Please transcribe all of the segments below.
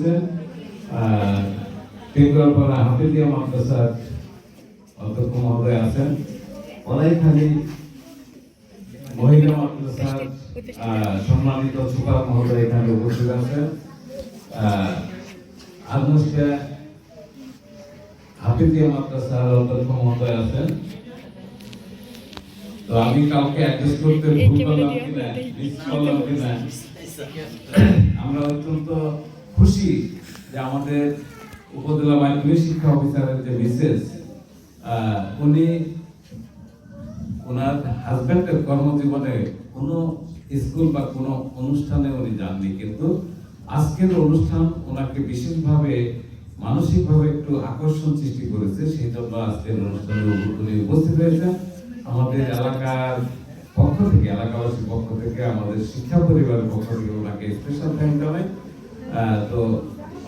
করছেন। টেঙ্গুয়াপাড়া হাফিজিয়া মাদ্রাসার অধ্যক্ষ মহোদয় আছেন। অনাইখালী মহিলা মাদ্রাসার সম্মানিত সুপার মহোদয় এখানে উপস্থিত আছেন। আজমুস্তা হাফিজিয়া মাদ্রাসার অধ্যক্ষ মহোদয় আছেন। তো আমি কাউকে অ্যাডজাস্ট করতে ভুল করলাম কিনা, মিস করলাম কিনা, আমরা অত্যন্ত খুশি যে আমাদের উপজেলা মাধ্যমিক শিক্ষা অফিসারের যে মিসেস, উনি ওনার হাজবেন্ডের কর্মজীবনে কোনো স্কুল বা কোনো অনুষ্ঠানে উনি যাননি, কিন্তু আজকের অনুষ্ঠান ওনাকে বিশেষভাবে মানসিকভাবে একটু আকর্ষণ সৃষ্টি করেছে। সেই জন্য আজকের অনুষ্ঠানে উনি উপস্থিত হয়েছেন। আমাদের এলাকার পক্ষ থেকে, এলাকাবাসীর পক্ষ থেকে, আমাদের শিক্ষা পরিবারের পক্ষ থেকে ওনাকে স্পেশাল থ্যাংক জানাই। তো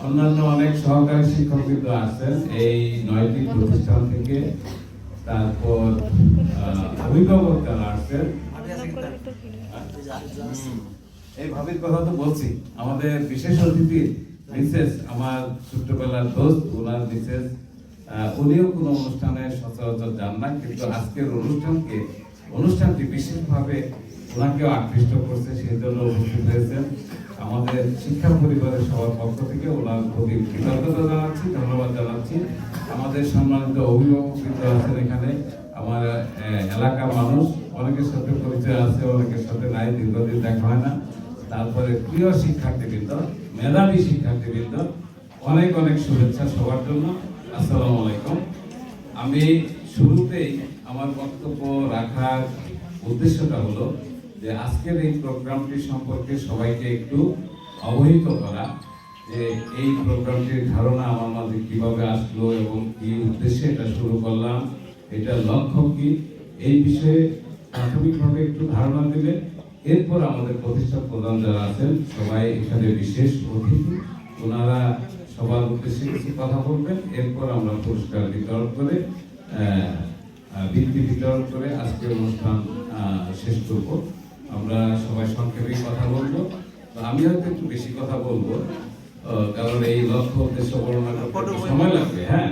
অন্যান্য অনেক সহকারী শিক্ষকবৃন্দ আসছেন এই 9টি প্রতিষ্ঠান থেকে। তারপর অভিভাবক যারা আসছেন, এই ভাবির কথা তো বলছি। আমাদের বিশেষ অতিথি মিসেস, আমার ছোট্টবেলার দোস্ত, ওনার মিসেস, উনিও কোনো অনুষ্ঠানে সচরাচর যান না, কিন্তু আজকের অনুষ্ঠানটি বিশেষভাবে ওনাকেও আকৃষ্ট করছে, সেই জন্য উপস্থিত হয়েছেন। আমাদের শিক্ষা পরিবারের সবার পক্ষ থেকে ওনার প্রতি কৃতজ্ঞতা জানাচ্ছি, ধন্যবাদ জানাচ্ছি। আমাদের সম্মানিত অভিভাবকবৃন্দ আছেন এখানে, আমার এলাকার মানুষ, অনেকের সাথে পরিচয় আছে, অনেকের সাথে নাই, দীর্ঘদিন দেখা হয় না। তারপরে প্রিয় শিক্ষার্থীবৃন্দ, মেধাবী শিক্ষার্থীবৃন্দ, অনেক অনেক শুভেচ্ছা সবার জন্য। আসসালামু আলাইকুম। আমি শুরুতেই আমার বক্তব্য রাখার উদ্দেশ্যটা হলো যে আজকের এই প্রোগ্রামটি সম্পর্কে সবাইকে একটু অবহিত করা, যে এই প্রোগ্রামটির ধারণা আমার মাঝে কিভাবে আসলো এবং কি উদ্দেশ্যে এটা শুরু করলাম, এটার লক্ষ্য কি, এই বিষয়ে প্রাথমিকভাবে একটু ধারণা দিলে এরপর আমাদের প্রতিষ্ঠান প্রধান যারা আছেন সবাই এখানে বিশেষ অতিথি, ওনারা সবার উদ্দেশ্যে কিছু কথা বলবেন। এরপর আমরা পুরস্কার বিতরণ করে বৃত্তি বিতরণ করে আজকের অনুষ্ঠান শেষ করব। আমরা সবাই সংক্ষেপে কথা বলবো। আমি হয়তো একটু বেশি কথা বলবো, কারণ এই লক্ষ্য উদ্দেশ্য বর্ণনা করতে সময় লাগবে। হ্যাঁ,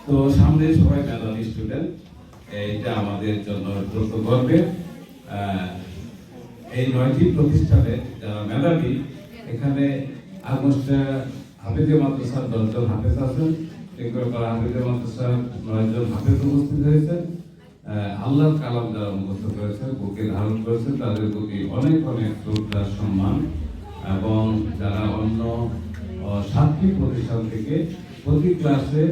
তো সামনে সবাই মেধাবী স্টুডেন্ট, এইটা আমাদের জন্য অত্যন্ত গর্বের। এই 9টি প্রতিষ্ঠানে যারা মেধাবী, এখানে আজমুস্তা হাফিজিয়া মাদ্রাসার 10 জন হাফেজ আছেন, টেঙ্গুয়াপাড়া হাফিজিয়া মাদ্রাসার 9 জন হাফেজ উপস্থিত হয়েছেন। আল্লাহর কালাম যারা মুখস্থ করেছেন, বুকে ধারণ করেছেন, তাদের প্রতি অনেক অনেক শ্রদ্ধা সম্মান। এবং যারা অন্য 7টি প্রতিষ্ঠান থেকে প্রতি ক্লাসে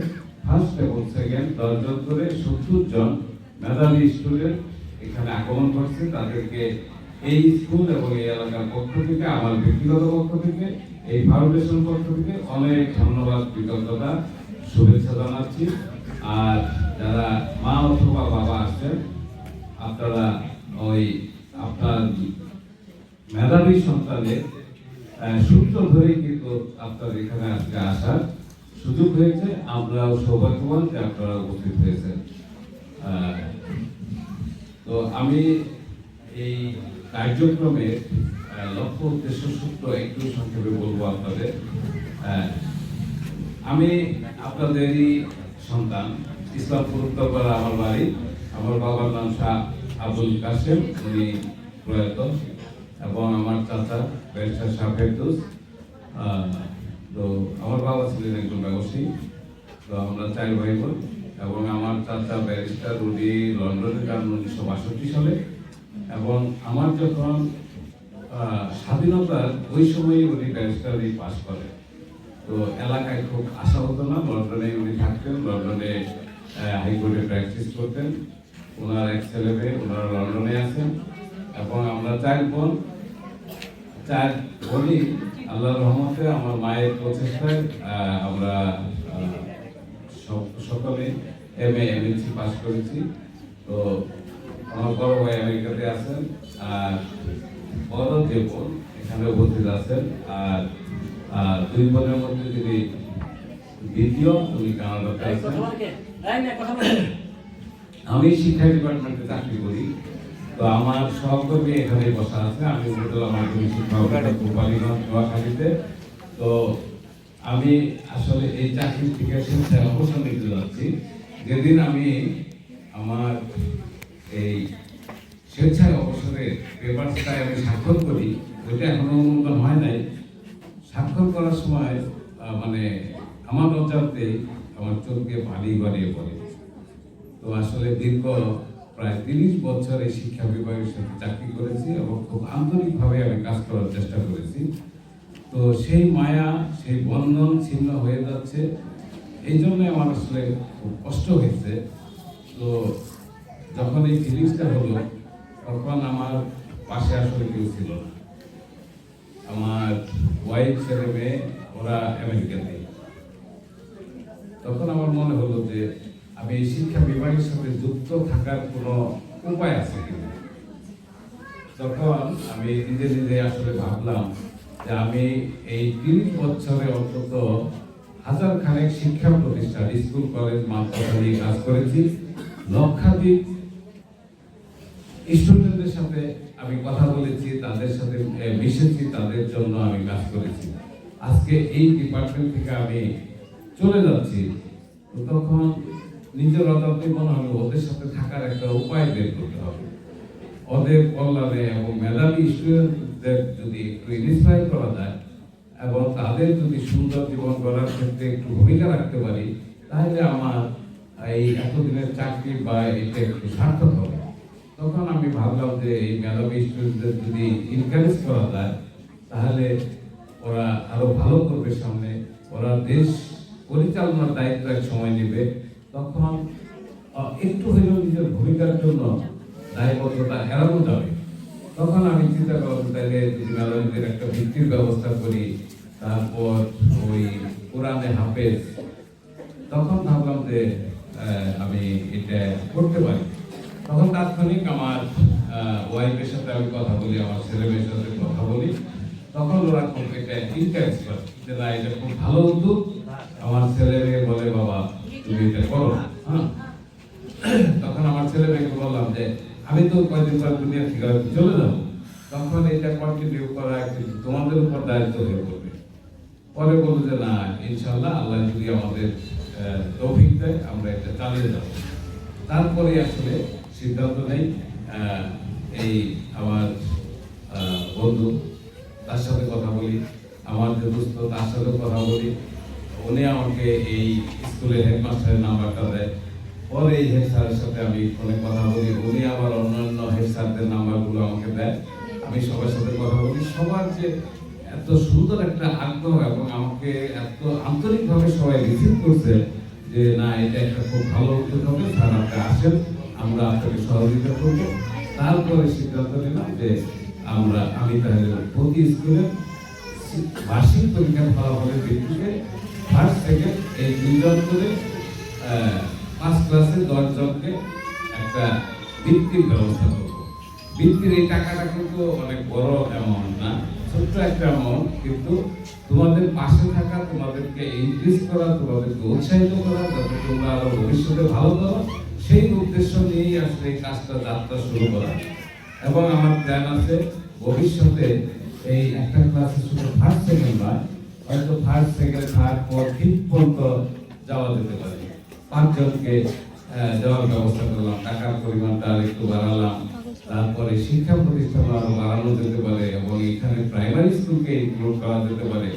ফার্স্ট এবং সেকেন্ড 10 জন করে 70 জন মেধাবী স্টুডেন্ট এখানে আগমন করছে, তাদেরকে এই স্কুল এবং এই এলাকার পক্ষ থেকে, আমার ব্যক্তিগত পক্ষ থেকে, এই ফাউন্ডেশন পক্ষ থেকে অনেক ধন্যবাদ, কৃতজ্ঞতা, শুভেচ্ছা জানাচ্ছি। আর যারা মা অথবা বাবা আসছেন, আপনারা ওই আপনার মেধাবী সন্তানের সূত্র ধরেই কিন্তু আপনার এখানে আজকে আসার সুযোগ হয়েছে। আমরাও সৌভাগ্যবান যে আপনারা উপস্থিত হয়েছেন। তো আমি এই কার্যক্রমের লক্ষ্য উদ্দেশ্য সূত্র একটু সংক্ষেপে বলবো আপনাদের। আমি আপনাদেরই সন্তান, ইসলামপুর উত্তরপাড়া আমার বাড়ি। আমার বাবার নাম শাহ আবুল কাসেম, উনি প্রয়াত, এবং আমার চাচা ব্যারিস্টার শাহ ফেরদৌস। তো আমার বাবা ছিলেন একজন ব্যবসায়ী। তো আমরা 4 ভাই বোন, এবং আমার চাচা ব্যারিস্টার, উনি লন্ডনে যান 1962 সালে। এবং আমার যখন স্বাধীনতার ওই সময় উনি ব্যারিস্টারি পাস করেন। তো এলাকায় খুব আশা হতো না, লন্ডনে উনি থাকতেন, লন্ডনে হাইকোর্টে প্র্যাকটিস করতেন। ওনার এক ছেলে মেয়ে, ওনারা লন্ডনে আছেন। এবং আমরা 4 বোনই আল্লাহর রহমতে, আমার মায়ের প্রচেষ্টায় আমরা সকলে MA MSc পাস করেছি। তো আমার বড় ভাই আমেরিকাতে আছেন, আর বড় যে বোন এখানে উপস্থিত আছেন। আর 2 বোনের মধ্যে যিনি দ্বিতীয়, উনি কানাডাতে আছেন। আমি শিক্ষা ডিপার্টমেন্টে চাকরি করি। তো আমার সহকর্মী এখানে বসা আছে। আমি উপজেলা মাধ্যমিক শিক্ষা অফিসার গোপালীগঞ্জ নোয়াখালীতে তো আমি আসলে এই চাকরি থেকে স্বেচ্ছায় অবসর নিতে যাচ্ছি। যেদিন আমি আমার এই স্বেচ্ছায় অবসরের পেপারসটায় আমি স্বাক্ষর করি, ওইটা এখনো অনুমোদন হয় নাই। স্বাক্ষর করার সময় মানে আমার অজান্তে আমার চোখে পানি গড়িয়ে পড়ে। তো আসলে দীর্ঘ প্রায় 30 বছর এই শিক্ষা বিভাগের সাথে চাকরি করেছি এবং খুব আন্তরিকভাবে আমি কাজ করার চেষ্টা করেছি। তো সেই মায়া, সেই বন্ধন ছিন্ন হয়ে যাচ্ছে, এই জন্য আমার আসলে খুব কষ্ট হয়েছে। তো যখন এই ফিলিংসটা হলো, তখন আমার পাশে আসলে কেউ ছিল না। আমার ওয়াইফ, ছেলে মেয়ে ওরা আমেরিকাতে। তখন আমার মনে হলো যে আমি এই শিক্ষা বিভাগের সাথে যুক্ত থাকার কোনো উপায় আছে কিনা। তখন আমি নিজে নিজে আসলে ভাবলাম যে আমি এই 30 বছরে অন্তত 1000 খানেক শিক্ষা প্রতিষ্ঠান, স্কুল, কলেজ, মাদ্রাসা নিয়ে কাজ করেছি। লক্ষাধিক স্টুডেন্টদের সাথে আমি কথা বলেছি, তাদের সাথে মিশেছি, তাদের জন্য আমি কাজ করেছি। আজকে এই ডিপার্টমেন্ট থেকে আমি চলে যাচ্ছি, তো তখন নিজের অজান্তে মনে হলো ওদের সাথে থাকার একটা উপায় বের করতে হবে। ওদের কল্যাণে এবং মেধাবী স্টুডেন্টদের যদি একটু ইন্সপায়ার করা যায় এবং তাদের যদি সুন্দর জীবন গড়ার ক্ষেত্রে একটু ভূমিকা রাখতে পারি, তাহলে আমার এই এতদিনের চাকরি বা এটা একটু সার্থক হবে। তখন আমি ভাবলাম যে এই মেধাবী স্টুডেন্টদের যদি এনকারেজ করা যায়, তাহলে ওরা আরো ভালো করবে, সামনে ওরা দেশ পরিচালনার দায়িত্ব এক সময় নেবে। তখন একটু হলেও নিজের ভূমিকার জন্য দায়বদ্ধতা এড়ানো যাবে। তখন আমি চিন্তা করলাম তাহলে যদি মেধাবীদের একটা ভিত্তির ব্যবস্থা করি, তারপর ওই কোরআনে হাফেজ। তখন ভাবলাম যে আমি এটা করতে পারি। তখন তাৎক্ষণিক আমার ওয়াইফের সাথে আমি কথা বলি, আমার ছেলে মেয়ের সাথে কথা বলি। তখন ওরা খুব এটা ইনকারেজ করে যে না, এটা খুব ভালো উদ্যোগ। আমার ছেলে মেয়ে বলে বাবা তুমি এটা করো। হ্যাঁ, তখন আমার ছেলে মেয়েকে বললাম যে আমি তো কয়েকদিন পর দুনিয়া থেকে চলে যাবো, তখন এটা কন্টিনিউ করা তোমাদের উপর দায়িত্ব হয়ে পড়বে। পরে বললো যে না, ইনশাল্লাহ আল্লাহ যদি আমাদের তৌফিক দেয় আমরা এটা চালিয়ে যাবো। তারপরে আসলে সিদ্ধান্ত নেই। এই আমার বন্ধু, তার সাথে কথা বলি, আমার যে দোস্ত তার সাথে কথা বলি। উনি আমাকে এই স্কুলের হেডমাস্টারের নাম্বারটা দেয়। পরে এই হেড স্যারের সাথে আমি ফোনে কথা বলি, উনি আবার অন্যান্য হেড স্যারদের নাম্বারগুলো আমাকে দেয়। আমি সবার সাথে কথা বলি। সবার যে এত সুন্দর একটা আগ্রহ এবং আমাকে এত আন্তরিকভাবে সবাই রিসিভ করছে যে না, এটা একটা খুব ভালো উদ্যোগ হবে, স্যার আপনি আসেন, আমরা আপনাকে সহযোগিতা করবো। তারপরে সিদ্ধান্ত নিলাম যে আমি তাহলে প্রতি স্কুলে বার্ষিক পরীক্ষার ফলাফলের ভিত্তিতে ফার্স্ট সেকেন্ড এই 2 জন করে 5 ক্লাসে 10 জনকে একটা বৃত্তির ব্যবস্থা করবো। বৃত্তির এই টাকাটা কিন্তু অনেক বড় অ্যামাউন্ট না, ছোট্ট একটা অ্যামাউন্ট, কিন্তু তোমাদের পাশে থাকা, তোমাদেরকে ইনক্রিজ করা, তোমাদেরকে উৎসাহিত করা, যাতে তোমরা আরো ভবিষ্যতে ভালো করো, সেই উদ্দেশ্য নিয়েই আসলে এই কাজটা, যাত্রা শুরু করা। এবং আমার প্ল্যান আছে ভবিষ্যতে এই একটা ক্লাসে শুধু ফার্স্ট সেকেন্ড নয়, হয়তো first second third fourth fifth পর্যন্ত যাওয়া যেতে পারে। 5 জনকে দেওয়ার ব্যবস্থা করলাম, টাকার পরিমাণটা আর একটু বাড়ালাম। তারপরে শিক্ষা প্রতিষ্ঠান আরো বাড়ানো যেতে পারে এবং এখানে প্রাইমারি স্কুলকে ইনক্লুড করা যেতে পারে।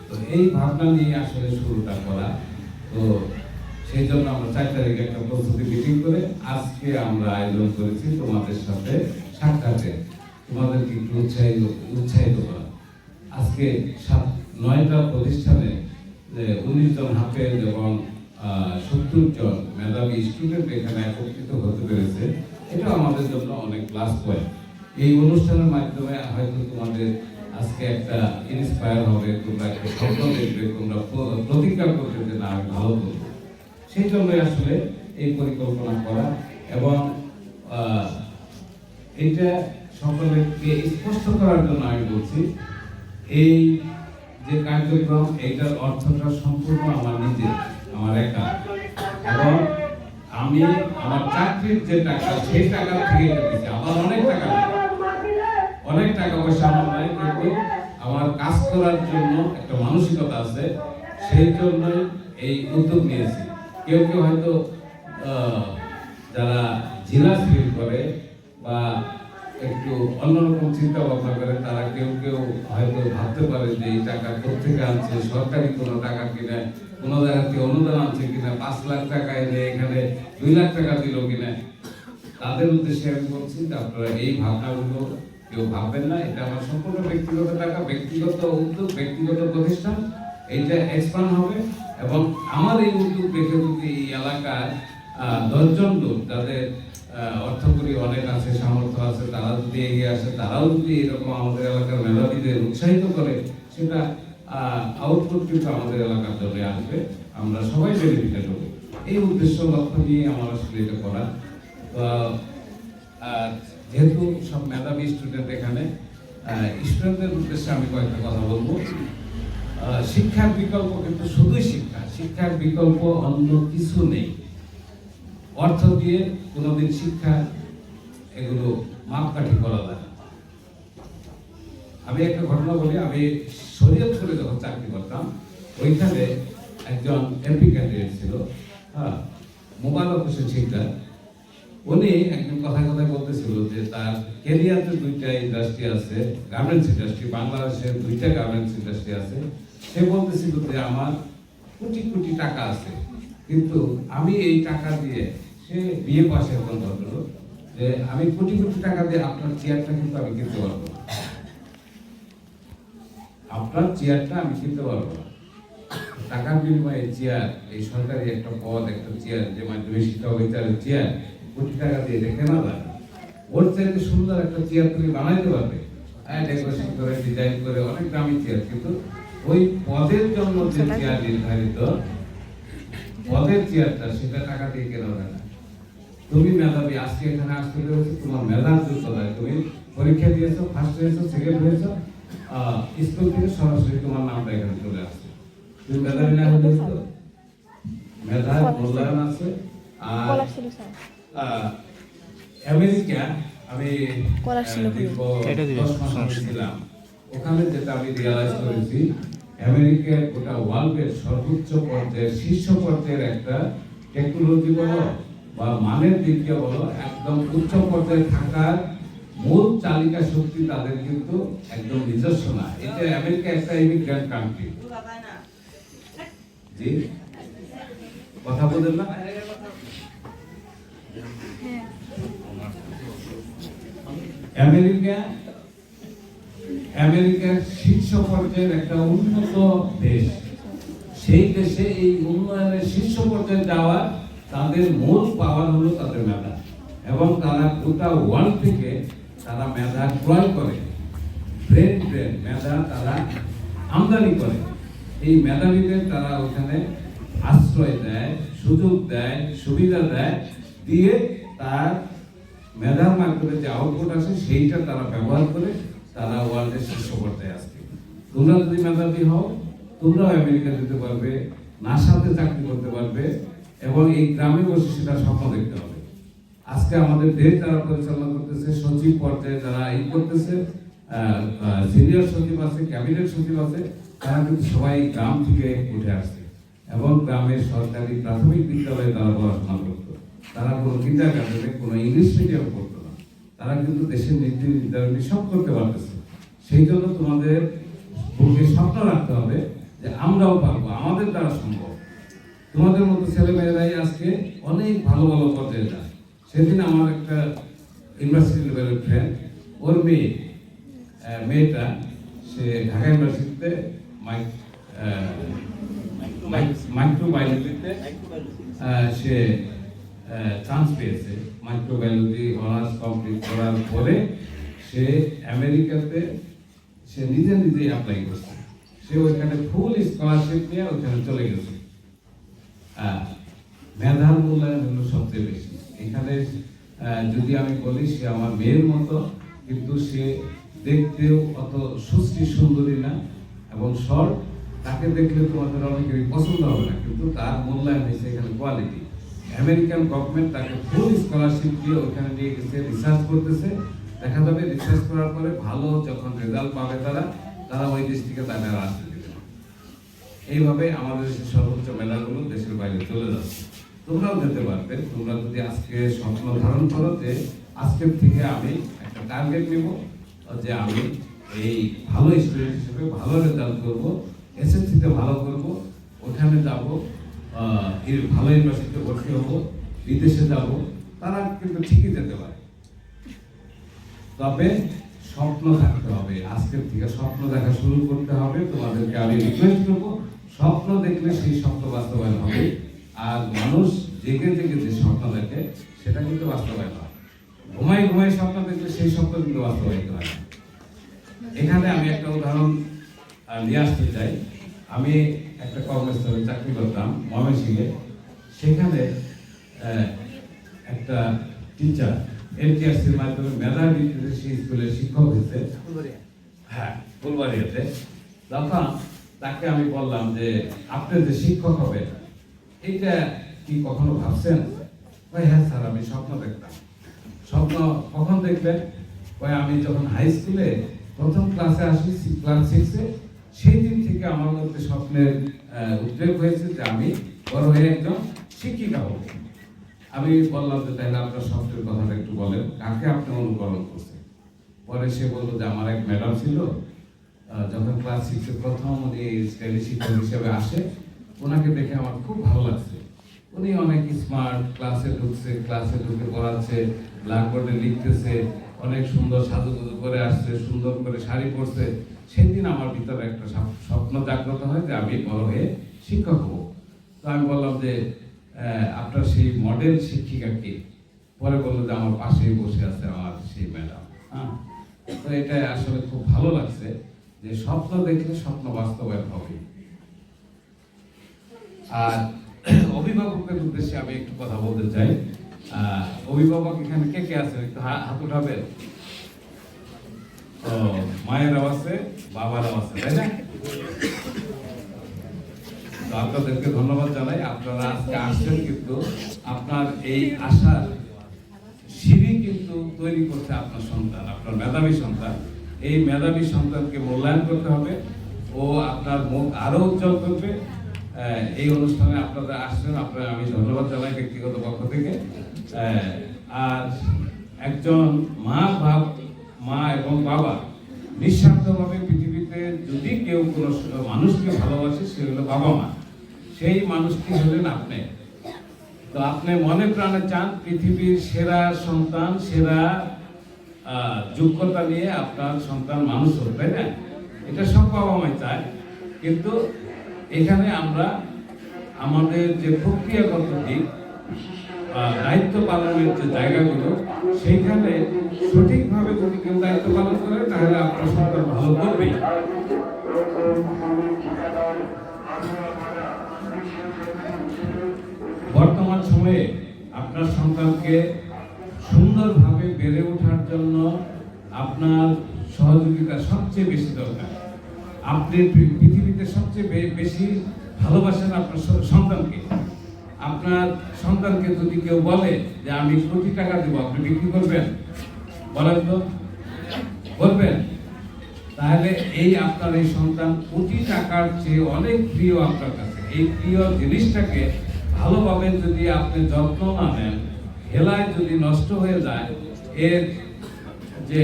তো এই ভাবনা নিয়ে আসলে শুরুটা করা। তো সেই জন্য আমরা 4 তারিখে একটা প্রস্তুতি মিটিং করে আজকে আমরা আয়োজন করেছি তোমাদের সাথে সাক্ষাতে, তোমাদেরকে একটু উৎসাহিত করা। আজকে 9টা প্রতিষ্ঠানে 19 জন হাফেজ এবং 70 জন মেধাবী স্টুডেন্ট এখানে একত্রিত হতে পেরেছে। এটা আমাদের জন্য অনেক প্লাস পয়েন্ট। এই অনুষ্ঠানের মাধ্যমে হয়তো তোমাদের আজকে একটা ইন্সপায়ার হবে, তোমরা একটা স্বপ্ন দেখবে, তোমরা প্রতিজ্ঞা করবে যে না আমি ভালো করবো। সেই জন্যই আসলে এই পরিকল্পনা করা এবং এটা সকলকে স্পষ্ট করার জন্য আমি বলছি, এই যে কার্যক্রম, এইটার অর্থটা সম্পূর্ণ আমার নিজের, আমার একা, এবং আমি আমার চাকরির যে টাকা, সেই টাকা থেকে দিচ্ছি। আমার অনেক টাকা পয়সা আমার নাই, কিন্তু আমার কাজ করার জন্য একটা মানসিকতা আছে, সেই জন্যই এই উদ্যোগ নিয়েছি। কেউ কেউ হয়তো যারা জেলাস ফিল করে বা একটু অন্যরকম চিন্তা ভাবনা করে, তারা কেউ কেউ হয়তো ভাবতে পারে যে এই টাকা কোথেকে আনছে, সরকারি কোনো টাকা কিনা, কোনো জায়গা থেকে অনুদান আনছে কিনা, 5 লাখ টাকা এনে এখানে 2 লাখ টাকা দিল কিনা। তাদের উদ্দেশ্যে আমি বলছি যে আপনারা এই ভাবনাগুলো কেউ ভাববেন না। এটা আমার সম্পূর্ণ ব্যক্তিগত টাকা, ব্যক্তিগত উদ্যোগ, ব্যক্তিগত প্রতিষ্ঠান। এইটা এক্সপান্ড হবে এবং আমার এই উদ্যোগ দেখে যদি এই এলাকার 10 জন লোক, যাদের অর্থকরী অনেক আছে, সামর্থ্য আছে, তারা যদি এগিয়ে আসে, তারাও যদি এরকম আমাদের এলাকার মেধাবীদের উৎসাহিত করে, সেটা আউটপুট কিন্তু আমাদের এলাকার জন্য আসবে, আমরা সবাই বেনিফিটেড হব। এই উদ্দেশ্য লক্ষ্য নিয়ে আমার আসলে এটা করা। তো যেহেতু সব মেধাবী স্টুডেন্ট এখানে, স্টুডেন্টদের উদ্দেশ্যে আমি কয়েকটা কথা বলবো। শিক্ষার বিকল্প কিন্তু শুধুই শিক্ষা, শিক্ষার বিকল্প অন্য কিছু নেই। অর্থ দিয়ে কোনোদিন শিক্ষা এগুলো মাপকাঠি করা যায় না। আমি একটা ঘটনা বলি, আমি শরীয়তপুরে যখন চাকরি করতাম, ওইখানে একজন এমপি ক্যান্ডিডেট ছিল, মোবারক হোসেন শিকদার। উনি একজন কথায় কথায় বলতেছিল যে তার কেরিয়াতে 2টা ইন্ডাস্ট্রি আছে, গার্মেন্টস ইন্ডাস্ট্রি, বাংলাদেশে 2টা গার্মেন্টস ইন্ডাস্ট্রি আছে। সে বলতেছিল যে আমার কোটি কোটি টাকা আছে, কিন্তু আমি এই টাকা দিয়ে, সে বিয়ে পাশে এখন বললো যে আমি কোটি কোটি টাকা দিয়ে আপনার চেয়ারটা কিন্তু আমি কিনতে পারবো না, আপনার চেয়ারটা আমি কিনতে পারবো না। টাকার বিনিময়ে চেয়ার, এই সরকারি একটা পদ, একটা চেয়ার, যে মাধ্যমিক শিক্ষা অফিসারের চেয়ার, কোটি টাকা দিয়ে এটা কেনা যায় না। ওর চাইতে সুন্দর একটা চেয়ার তুমি বানাইতে পারবে, ডেকোরেশন করে, ডিজাইন করে, অনেক দামি চেয়ার, কিন্তু ওই পদের জন্য যে চেয়ার নির্ধারিত, পদের চেয়ারটা, সেটা টাকা দিয়ে কেনা যায় না। তুমি মেধাবী, আজকে এখানে আসতে পেরেছো তোমার মেধার যোগ্যতায়, তুমি পরীক্ষা দিয়েছো, ফার্স্ট হয়েছো, সেকেন্ড হয়েছো, স্কুল থেকে সরাসরি তোমার নামটা এখানে চলে আসছে। তুমি মেধাবী না হলে তো মেধার মূল্যায়ন আছে। আর আমেরিকা আমি 10 মাস ছিলাম ওখানে, যেটা আমি রিয়ালাইজ করেছি, আমেরিকার গোটা ওয়ার্ল্ডের সর্বোচ্চ পর্যায়ের, শীর্ষ পর্যায়ের একটা টেকনোলজি বলো বা মানের দিক দিয়ে বলো, একদম উচ্চ পর্যায়ে থাকার মূল চালিকা শক্তি তাদের কিন্তু একদম নিজস্ব না। এটা আমেরিকা একটা ইমিগ্রেন্ট কান্ট্রি। জি, কথা বলেন না? আমেরিকার শীর্ষ পর্যায়ের একটা উন্নত দেশ। সেই দেশে এই উন্নয়নের শীর্ষ পর্যায়ে যাওয়া, তাদের মূল পাওয়ার হলো তাদের মেধা, এবং তারা গোটা ওয়ার্ল্ড থেকে তারা মেধা ক্রয় করে, ব্রেন মেধা তারা আমদানি করে। এই মেধাবীদের তারা ওখানে আশ্রয় দেয়, সুযোগ দেয়, সুবিধা দেয়, দিয়ে তার মেধার মাধ্যমে যে আউটপুট আসে সেইটা তারা ব্যবহার করে তারা ওয়ার্ল্ডের শীর্ষ পর্যায়ে আসবে। তোমরা যদি মেধাবী হও, তোমরাও আমেরিকা যেতে পারবে, নাসাতে চাকরি করতে পারবে, এবং এই গ্রামে বসে সেটা স্বপ্ন দেখতে হবে। আজকে আমাদের দেশ যারা পরিচালনা করতেছে, সচিব পর্যায়ে যারা এই করতেছে, সিনিয়র সচিব আছে, ক্যাবিনেট সচিব আছে, তারা কিন্তু সবাই গ্রাম থেকে উঠে আসছে, এবং গ্রামের সরকারি প্রাথমিক বিদ্যালয়ে তারা পড়াশোনা করতো। তারা কোনো কিন্ডারগার্টেনে, কোনো ইংলিশ মিডিয়াম পড়তো না। তারা কিন্তু দেশের নীতি নির্ধারণী সব করতে পারতেছে। সেই জন্য তোমাদের বুকে স্বপ্ন রাখতে হবে যে আমরাও পারবো, আমাদের দ্বারা সম্ভব। তোমাদের মতো ছেলেমেয়েরাই আজকে অনেক ভালো ভালো পর্যায়ে যায়। সেদিন আমার একটা ইউনিভার্সিটি লেভেলের ফ্রেন্ড, ওর মেয়েটা সে ঢাকা ইউনিভার্সিটিতে মাইক্রোবায়োলজিতে সে চান্স পেয়েছে। মাইক্রোবায়োলজি অনার্স কমপ্লিট করার পরে সে আমেরিকাতে সে নিজে অ্যাপ্লাই করছে। সে ওইখানে ফুল স্কলারশিপ নিয়ে ওইখানে চলে গেছে। মেধার মূল্যায়ন হলো সবচেয়ে বেশি এখানে। যদি আমি বলি, সে আমার মেয়ের মতো, কিন্তু সে দেখতেও অত সুশ্রী সুন্দরী না, এবং শর্ট, তাকে দেখলে তোমাদের অনেকেরই পছন্দ হবে না, কিন্তু তার মূল্যায়ন হয়েছে এখানে কোয়ালিটি। আমেরিকান গভর্নমেন্ট তাকে ফুল স্কলারশিপ দিয়ে ওখানে নিয়ে গেছে, রিসার্চ করতেছে। দেখা যাবে রিসার্চ করার পরে ভালো যখন রেজাল্ট পাবে তারা, তারা ওই দেশ থেকে তাদের আর আসতে দিবে না। এইভাবে আমাদের দেশের সর্বোচ্চ মেলাগুলো দেশের বাইরে চলে যাচ্ছে। তোমরাও যেতে পারবে, তোমরা যদি আজকে স্বপ্ন ধারণ করো যে আজকের থেকে আমি একটা টার্গেট নেব যে আমি এই ভালো স্টুডেন্ট হিসেবে ভালো রেজাল্ট করবো, এসএসসিতে ভালো করব, ওখানে যাব, ভালো ইউনিভার্সিটিতে ভর্তি হবো, বিদেশে যাব, তারা কিন্তু ঠিকই যেতে পারে। তবে স্বপ্ন থাকতে হবে, আজকের থেকে স্বপ্ন দেখা শুরু করতে হবে। তোমাদেরকে আমি রিকোয়েস্ট করবো, স্বপ্ন দেখলে সেই স্বপ্ন বাস্তবায়ন হবে। আর মানুষ জেগে জেগে যে স্বপ্ন দেখে সেটা কিন্তু বাস্তবায়ন হয়, ঘুমাই ঘুমাই স্বপ্ন দেখলে সেই স্বপ্ন কিন্তু বাস্তবায়িত হয় না। এখানে আমি একটা উদাহরণ নিয়ে আসতে চাই। আমি একটা কর্মস্থলে চাকরি করতাম ময়মনসিংহে। সেখানে একটা টিচার এনটিআরসির মাধ্যমে মেধা ভিত্তিতে সেই স্কুলের শিক্ষক হয়েছে, হ্যাঁ ফুলবাড়িয়াতে। তখন তাকে আমি বললাম যে আপনি যে শিক্ষক হবে এইটা কি কখনো ভাবছেন? হ্যাঁ স্যার, আমি স্বপ্ন দেখতাম। স্বপ্ন কখন দেখলেন? আমি যখন হাই স্কুলে প্রথম ক্লাসে আসি, ক্লাস 6-এ, সেই দিন থেকে আমার মধ্যে স্বপ্নের উদ্রেক হয়েছে যে আমি বড় হয়ে একজন শিক্ষিকা হব। আমি বললাম যে তাহলে আপনার স্বপ্নের কথাটা একটু বলেন, কাকে আপনি অনুকরণ করছেন? পরে সে বললো যে আমার এক ম্যাডাম ছিল, যখন ক্লাস 6-এ প্রথম উনি স্টাইলি শিক্ষক হিসেবে আসে, ওনাকে দেখে আমার খুব ভালো লাগছে। উনি অনেক স্মার্ট, ক্লাসে ঢুকে পড়াচ্ছে, ব্ল্যাকবোর্ডে লিখতেছে, অনেক সুন্দর সাজুগুজু করে আসছে, সুন্দর করে শাড়ি পরছে। সেদিন আমার ভিতরে একটা স্বপ্ন জাগ্রত হয় যে আমি বড় হয়ে শিক্ষক হব। তো আমি বললাম যে আপনার সেই মডেল শিক্ষিকা কে? পরে বললো যে আমার পাশেই বসে আছে আমার সেই ম্যাডাম। হ্যাঁ, তো এটা আসলে খুব ভালো লাগছে যে স্বপ্ন দেখলে স্বপ্ন বাস্তবায়ন হবে। আর অভিভাবকের উদ্দেশ্যে আমি একটু কথা বলতে চাই। অভিভাবক এখানে কে কে আছে? একটু হাত উঠাবেন। তো মায়েরাও আছে, বাবারাও আছে, তাই না? তো আপনাদেরকে ধন্যবাদ জানাই, আপনারা আজকে আসছেন, কিন্তু আপনার এই আশার সিঁড়ি কিন্তু তৈরি করছে আপনার সন্তান, আপনার মেধাবী সন্তান। এই মেধাবী সন্তানকে মূল্যায়ন করতে হবে, ও আপনার মুখ আরো উজ্জ্বল করবে। এই অনুষ্ঠানে আপনারা আসছেন, আপনার আমি ধন্যবাদ জানাই ব্যক্তিগত পক্ষ থেকে। আর একজন মা এবং বাবা নিঃস্বার্থভাবে পৃথিবীতে যদি কেউ কোনো মানুষকে ভালোবাসে, সে হলো বাবা মা। সেই মানুষটি হলেন আপনি। তো আপনি মনে প্রাণে চান পৃথিবীর সেরা সন্তান, সেরা যোগ্যতা নিয়ে আপনার সন্তান মানুষ হোক, তাই না? এটা সব বাবা মাই চায়। কিন্তু এখানে আমরা আমাদের যে প্রক্রিয়াগত দিক, দায়িত্ব পালনের যে জায়গাগুলো, সেইখানে সঠিকভাবে যদি কেউ দায়িত্ব পালন করে তাহলে আপনার সন্তান ভালো করবেই। বর্তমান সময়ে আপনার সন্তানকে সুন্দরভাবে বেড়ে ওঠার জন্য আপনার সহযোগিতা সবচেয়ে বেশি দরকার। আপনি পৃথিবীতে সবচেয়ে বেশি ভালোবাসেন আপনার সন্তানকে। আপনার সন্তানকে যদি কেউ বলে যে আমি কোটি টাকা দেবো, আপনি বিক্রি করবেন? বলেন তো, করবেন? তাহলে এই আপনার এই সন্তান কোটি টাকার চেয়ে অনেক প্রিয় আপনার কাছে। এই প্রিয় জিনিসটাকে ভালোভাবে যদি আপনি যত্ন না নেন, হেলায় যদি নষ্ট হয়ে যায়, এর যে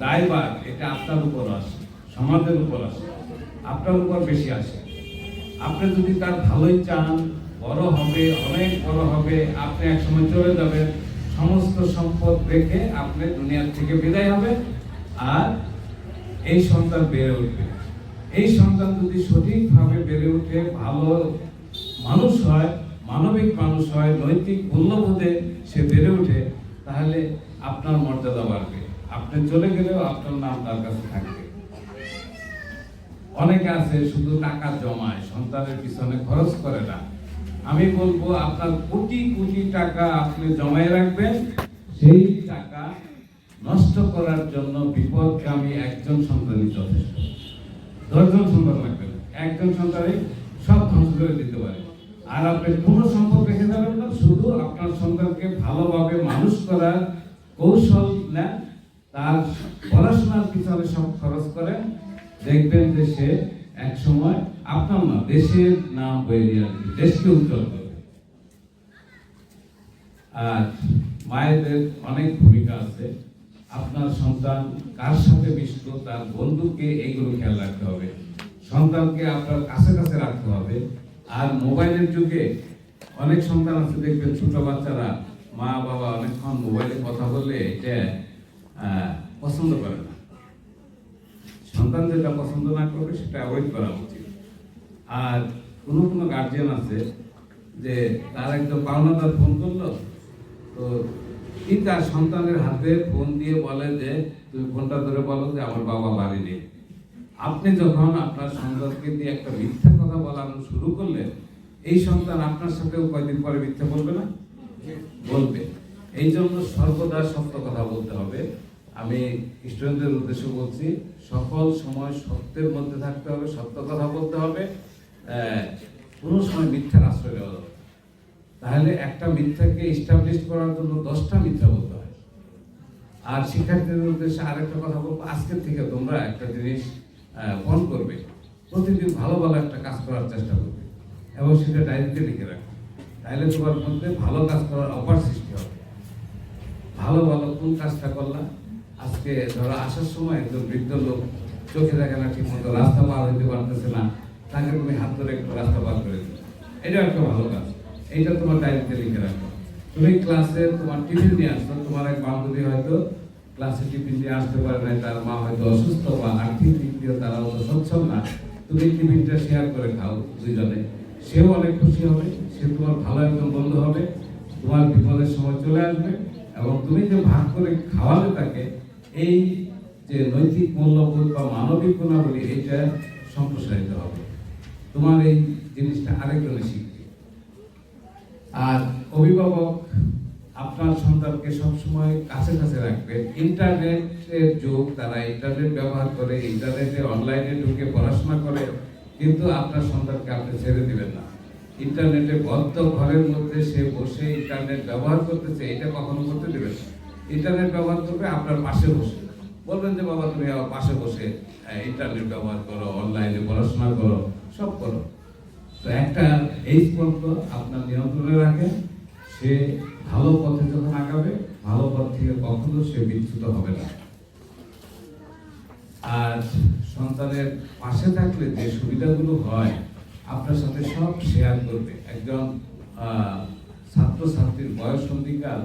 দায়ভার এটা আপনার উপর আসে, সমাজের উপর আসে, আপনার উপর বেশি আসে। আপনি যদি তার ভালোই চান, বড় হবে, অনেক বড় হবে, আপনি একসময় চলে যাবেন, সমস্ত সম্পদ রেখে আপনি দুনিয়ার থেকে বিদায় হবে, আর এই সন্তান বেড়ে উঠবে। এই সন্তান যদি সঠিকভাবে বেড়ে উঠে, ভালো মানুষ হয়, মানবিক মানুষ হয়, নৈতিক মূল্যবোধে সে বেড়ে উঠে, তাহলে আপনার মর্যাদা বাড়বে। আপনি চলে গেলেও আপনার নাম তার কাছে থাকবে। অনেকে আছে শুধু টাকা জমায়, সন্তানের পিছনে খরচ করে না। আমি বলবো আপনার কোটি কোটি টাকা আপনি জমায় রাখবেন, সেই টাকা নষ্ট করার জন্য বিপদগামী একজন সন্তানই যথেষ্ট। 10 জন সন্তান রাখবেন, একজন সন্তানই সব ধ্বংস করে দিতে পারে। আর আপনি কোনো সম্পদ রেখে যাবেন না, শুধু আপনার সন্তানকে ভালোভাবে মানুষ করার কৌশল নেন, তার পড়াশোনার পিছনে সব খরচ করেন, দেখবেন যে সে এক সময় আপনার না দেশের নাম বয়ে নিয়ে আসবে, দেশকে উজ্জ্বল করবে। আর মায়েদের অনেক ভূমিকা আছে। আপনার সন্তান কার সাথে মিশতো, তার বন্ধুকে, এইগুলো খেয়াল রাখতে হবে। সন্তানকে আপনার কাছে কাছে রাখতে হবে। আর মোবাইলের যুগে অনেক সন্তান আছে, দেখবেন ছোট বাচ্চারা মা বাবা অনেকক্ষণ মোবাইলে কথা বললে এটা পছন্দ করে না। সন্তান যেটা পছন্দ না করবে সেটা অ্যাভয়েড করা উচিত। আর কোনো কোনো গার্জিয়ান আছে যে তার একদম পাওনাদার ফোন করলো, তো কি তার সন্তানের হাতে ফোন দিয়ে বলে যে তুমি ফোনটা ধরে বলো যে আমার বাবা বাড়ি নেই। আপনি যখন আপনার সন্তানকে দিয়ে একটা মিথ্যা কথা বলানো শুরু করলেন, এই সন্তান আপনার সাথেও কয়েকদিন পরে মিথ্যা বলবে না? বলবে। এই জন্য সর্বদা সত্য কথা বলতে হবে। আমি স্টুডেন্টদের উদ্দেশ্যে বলছি, সকল সময় সত্যের মধ্যে থাকতে হবে, সত্য কথা বলতে হবে, কোনো সময় মিথ্যার আশ্রয় নেওয়া যাবে। তাহলে একটা মিথ্যাকে এস্টাবলিশ করার জন্য 10টা মিথ্যা বলতে হয়। আর শিক্ষার্থীদের উদ্দেশ্যে আরেকটা কথা বলবো, আজকের থেকে তোমরা একটা জিনিস মন করবে, প্রতিদিন ভালো ভালো একটা কাজ করার চেষ্টা করবে এবং সেটা ডায়েরিতে লিখে রাখবে। তাহলে তোমার মধ্যে ভালো কাজ করার অপার সৃষ্টি হবে। ভালো ভালো কোন কাজটা করলাম, আজকে ধরো আসার সময় একজন বৃদ্ধ লোক চোখে দেখে না, ঠিক মতো রাস্তা পার হইতে পারতেছে না, তাকে তুমি হাত ধরে একটু রাস্তা পার করে দিলে, এটা একটা ভালো কাজ। এইটা তোমার ডায়েরিতে লিখে রাখো। তুমি ক্লাসে তোমার টিফিন নিয়ে আসছো, তোমার এক বান্ধবী হয়তো ক্লাসে টিফিন নিয়ে আসতে পারে না, তার মা হয়তো অসুস্থ বা আর্থিক দিক দিয়ে তারা অত সচ্ছল না, তুমি টিফিনটা শেয়ার করে খাও দুইজনে, সেও অনেক খুশি হবে, সে তোমার ভালো একজন বন্ধু হবে, তোমার বিপদের সময় চলে আসবে। এবং তুমি যে ভাগ করে খাওয়ালে তাকে, এই যে নৈতিক মূল্যবোধ বা মানবিক গুণাবলী, এইটা সম্প্রসারিত হবে। তোমার এই জিনিসটা আরেকজনে শিখবে। আর অভিভাবক আপনার সন্তানকে সবসময় কাছে কাছে রাখবে। ইন্টারনেটের যুগ, তারা ইন্টারনেট ব্যবহার করে, ইন্টারনেটে অনলাইনে ঢুকে পড়াশোনা করে, কিন্তু আপনার সন্তানকে আপনি ছেড়ে দিবেন না। ইন্টারনেটে বদ্ধ ঘরের মধ্যে সে বসে ইন্টারনেট ব্যবহার করতেছে, এটা কখনো করতে দেবেন না। ইন্টারনেট ব্যবহার করবে আপনার পাশে বসে, বলবেন যে বাবা তুমি আমার পাশে বসে ইন্টারনেট ব্যবহার করো, অনলাইনে পড়াশোনা করো, সব করো। তো একটা এই পর্যন্ত আপনার নিয়ন্ত্রণে রাখেন, সে ভালো পথে যখন আগাবে, ভালো পথ থেকে কখনো সে বিচ্যুত হবে না। আর সন্তানের পাশে থাকলে যে সুবিধাগুলো হয়, আপনার সাথে সব শেয়ার করবে। একজন ছাত্রছাত্রীর বয়স সন্ধিকাল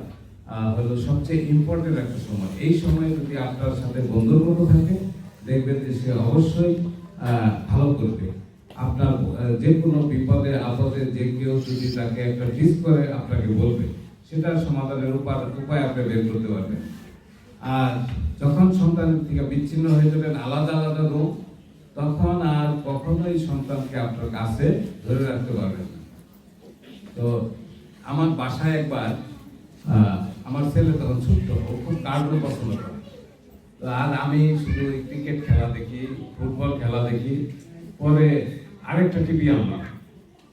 হলো সবচেয়ে ইম্পর্টেন্ট একটা সময়। এই সময় যদি আপনার সাথে বন্ধুর মতো থাকে, দেখবেন যে সে অবশ্যই ভালো করবে। আপনার যে কোনো বিপদে আপদে যে কেউ যদি তাকে একটা টিস করে আপনাকে বলবে, সেটার সমাধানের উপায় আপনি বের করতে পারবেন। আর যখন সন্তানের থেকে বিচ্ছিন্ন হয়ে যাবেন, আলাদা আলাদা রূপ, তখন আর কখনোই সন্তানকে আপনার কাছে ধরে রাখতে পারবেন না। তো আমার বাসায় একবার আমার ছেলে তখন ছোট্ট, ও খুব কার্টুন পছন্দ করে। তো আর আমি শুধু ক্রিকেট খেলা দেখি, ফুটবল খেলা দেখি। পরে আরেকটা টিভি আনলাম।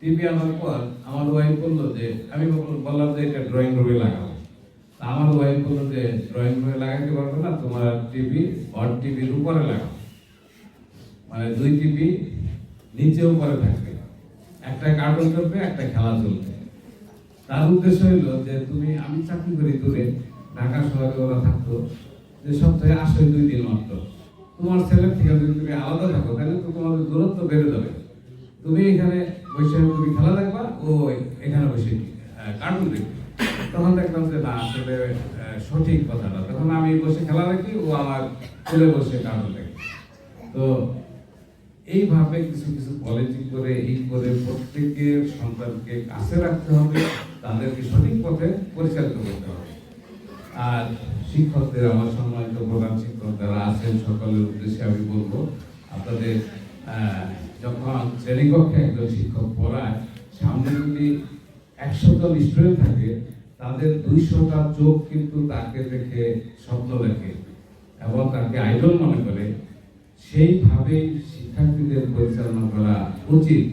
টিভি আনার পর আমার ওয়াইফ বললো যে, আমি বললাম যে এটা ড্রয়িং রুমে লাগাবো। আমার ওয়াইফ বললো যে ড্রয়িং রুমে লাগাতে পারবে না, তোমার টিভি অড টিভির উপরে লাগাবো। মানে 2 টিভি নিচে উপরে থাকবে, একটা কার্টুন চলবে, একটা খেলা চলবে। তার উদ্দেশ্য হইলো যে তুমি, আমি চাকরি করি দূরে, ঢাকা শহরে ওরা থাকতো, যে সপ্তাহে আসে 2 দিন মাত্র। তোমার ছেলের থেকে যদি তুমি আলাদা থাকো, তাহলে তো তোমাদের দূরত্ব বেড়ে যাবে। তুমি এখানে বসে তুমি খেলা দেখবা, ও এখানে বসে কার্টুন দেখবে। তখন দেখলাম যে না, আসলে সঠিক কথাটা। তখন আমি বসে খেলা দেখি, ও আমার ছেলে বসে কার্টুন দেখে। তো এইভাবে কিছু কিছু পলিটিক করে এই করে প্রত্যেকের সন্তানকে কাছে রাখতে হবে, তাদেরকে সঠিক পথে পরিচালিত করতে হবে। আর শিক্ষকদের, আমার সম্মানিত প্রধান শিক্ষক যারা আছেন, সকলের উদ্দেশ্যে আমি বলবো, আপনাদের যখন শ্রেণীকক্ষে একজন শিক্ষক পড়ায়, সামনে যদি 100 জন স্টুডেন্ট থাকে, তাদের 200টা চোখ কিন্তু তাকে দেখে স্বপ্ন দেখে এবং তাকে আইডল মনে করে। সেইভাবেই শিক্ষার্থীদের পরিচালনা করা উচিত।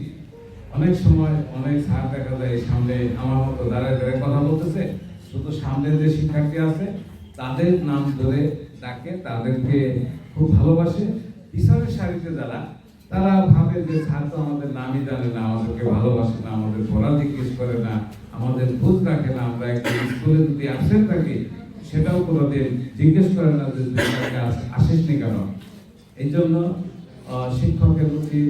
অনেক সময় অনেক স্যার দেখা যায় সামনে আমার মতো দাঁড়ায় দাঁড়ায় কথা বলতেছে, শুধু সামনে যে শিক্ষার্থী আছে তাদের নাম ধরে ডাকে, তাদেরকে খুব ভালোবাসে, পিছনের সারিতে যারা, তারা ভাবে যে স্যার তো আমাদের নামই জানে না, আমাদেরকে ভালোবাসে না, আমাদের পড়া জিজ্ঞেস করে না, আমাদের খোঁজ রাখে না, আমরা একটা স্কুলে যদি অ্যাবসেন্ট থাকি সেটাও কোনোদিন জিজ্ঞেস করে না যে তুই আমাকে আসিসনি কেন। এই জন্য শিক্ষকের উচিত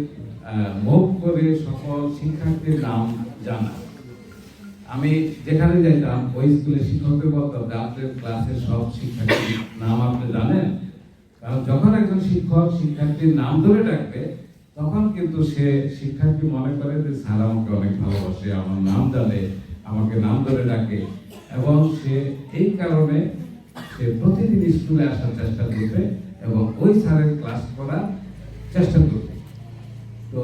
মুখ করে সকল শিক্ষার্থীর নাম জানা। আমি যেখানে যাইতাম ওই স্কুলে শিক্ষকদের বলতাম যে আপনার ক্লাসের সব শিক্ষার্থীর নাম আপনি জানেন? কারণ যখন একজন শিক্ষক শিক্ষার্থীর নাম ধরে ডাকবে তখন কিন্তু সে শিক্ষার্থী মনে করে যে স্যার আমাকে অনেক ভালোবাসে, আমার নাম জানে, আমাকে নাম ধরে ডাকে, এবং সে এই কারণে সে প্রতিদিন স্কুলে আসার চেষ্টা করবে এবং ওই স্যারের ক্লাস করার চেষ্টা করবে। তো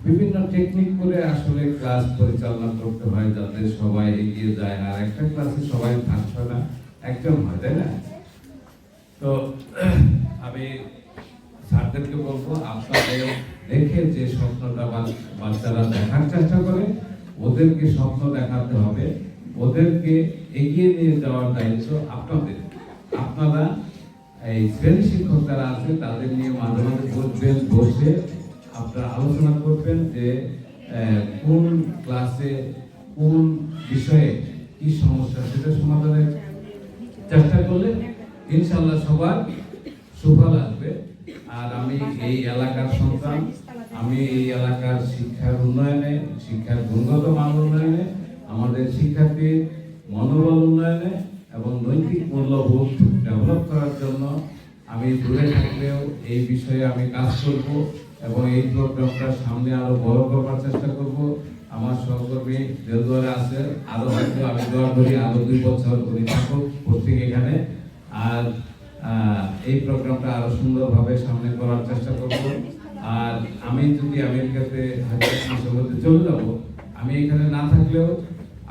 বিভিন্ন টেকনিক করে আসলে ক্লাস পরিচালনা করতে হয় যাতে সবাই এগিয়ে যায়, আর একটা ক্লাসে সবাই ফার্স্ট হয় না, একজন হয়, তাই না? তো আমি স্যারদেরকে বলবো আপনাদের দেখে যে স্বপ্নটা বাচ্চারা দেখার চেষ্টা করে ওদেরকে স্বপ্ন দেখাতে হবে, ওদেরকে এগিয়ে নিয়ে যাওয়ার দায়িত্ব আপনাদের। আপনারা এই শ্রেণী শিক্ষক যারা আছে তাদের নিয়ে মাঝে মাঝে বসবেন, বসে আপনারা আলোচনা করবেন যে কোন ক্লাসে কোন বিষয়ে কি সমস্যা সেটা সমাধানের চেষ্টা করলে ইনশাআল্লাহ সবার সুফল আসবে। আর আমি এই এলাকার সন্তান, আমি এই এলাকার শিক্ষার উন্নয়নে, শিক্ষার গুণগত মান উন্নয়নে, আমাদের শিক্ষার্থীর মনোবল উন্নয়নে এবং নৈতিক মূল্যবোধ ডেভেলপ করার জন্য আমি দূরে থাকলেও এই বিষয়ে আমি কাজ করব এবং এই প্রোগ্রামটা সামনে আরো বড় করবার চেষ্টা করব। আমার সহকর্মী দেলদুয়ারে আছে, আরো হয়তো আমি দোয়া করি আরো 2 বছর উনি থাকুক ভর্তিক এখানে, আর এই প্রোগ্রামটা আরো সুন্দরভাবে সামনে করার চেষ্টা করব। আর আমি যদি আমেরিকাতে চলে যাব, আমি এখানে না থাকলেও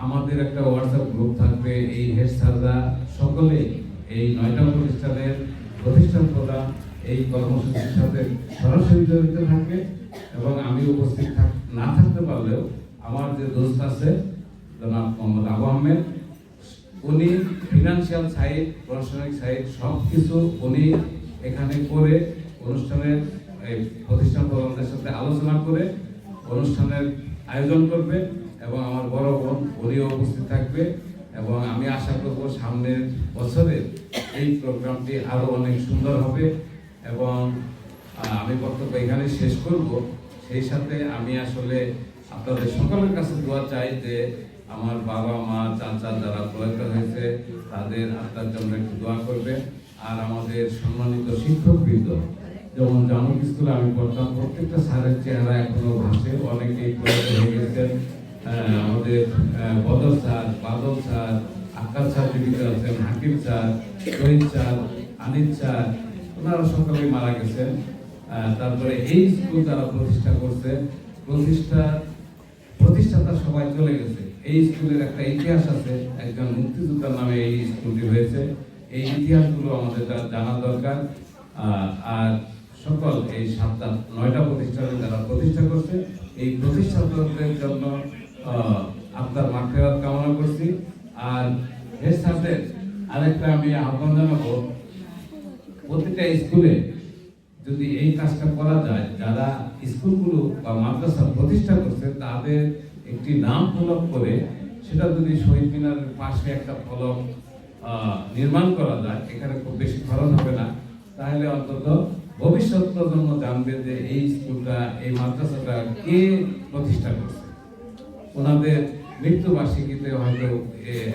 আমাদের একটা হোয়াটসঅ্যাপ গ্রুপ থাকবে, এই হেড স্যাররা সকলে এই 9টা প্রতিষ্ঠানের প্রতিষ্ঠান প্রধান এই কর্মসূচির সাথে সরাসরি জড়িত থাকবে এবং আমি উপস্থিত না থাকতে পারলেও আমার যে দোস্ত আছে জনাব মোহাম্মদ আবু আহমেদ, উনি ফিনান্সিয়াল সাইড, প্রশাসনিক সাইড সব কিছু উনি এখানে করে অনুষ্ঠানের এই প্রতিষ্ঠান প্রধানদের সাথে আলোচনা করে অনুষ্ঠানের আয়োজন করবে এবং আমার বড় বোন উনিও উপস্থিত থাকবে এবং আমি আশা করব সামনের বছরে এই প্রোগ্রামটি আরো অনেক সুন্দর হবে। এবং আমি বক্তব্য এখানে শেষ করব, সেই সাথে আমি আসলে আপনাদের সকলের কাছে দোয়া চাই যে আমার বাবা মা চাচা যারা প্রয়াত হয়েছে তাদের আত্মার জন্য একটু দোয়া করবে। আর আমাদের সম্মানিত শিক্ষকবৃন্দ, যেমন জানুক স্কুলে আমি পড়তাম, প্রত্যেকটা স্যারের চেহারা এখনো ভাসে, অনেকেই প্রয়াত হয়ে গেছেন। আমাদের বদর স্যার, বাদল স্যার, আক্কার স্যার জীবিত আছেন, হাকিম স্যার, শহীদ স্যার, আনিস স্যার, ওনারা সকলেই মারা গেছেন। তারপরে এই স্কুল যারা প্রতিষ্ঠা করছে, প্রতিষ্ঠাতা সবাই চলে গেছে। এই স্কুলের একটা ইতিহাস আছে, একজন মুক্তিযোদ্ধার নামে এই স্কুলটি হয়েছে। এই ইতিহাসগুলো আমাদের জানা দরকার। আর সকল এই 7-9টা প্রতিষ্ঠানে যারা প্রতিষ্ঠা করছে, এই প্রতিষ্ঠাতাদের জন্য আপনার মাগফিরাত কামনা করছি। আর এর সাথে আরেকটা আমি আহ্বান জানাবো, প্রতিটা স্কুলে যদি এই কাজটা করা যায়, যারা স্কুলগুলো বা মাদ্রাসা প্রতিষ্ঠা করছে তাদের একটি নাম ফলক করে সেটা যদি শহীদ মিনারের পাশে একটা ফলক নির্মাণ করা যায়, এখানে খুব বেশি খরচ হবে না, তাহলে অন্তত ভবিষ্যৎ প্রজন্ম জানবে যে এই স্কুলটা, এই মাদ্রাসাটা কে প্রতিষ্ঠা করছে। ওনাদের মৃত্যুবার্ষিকীতে হয়তো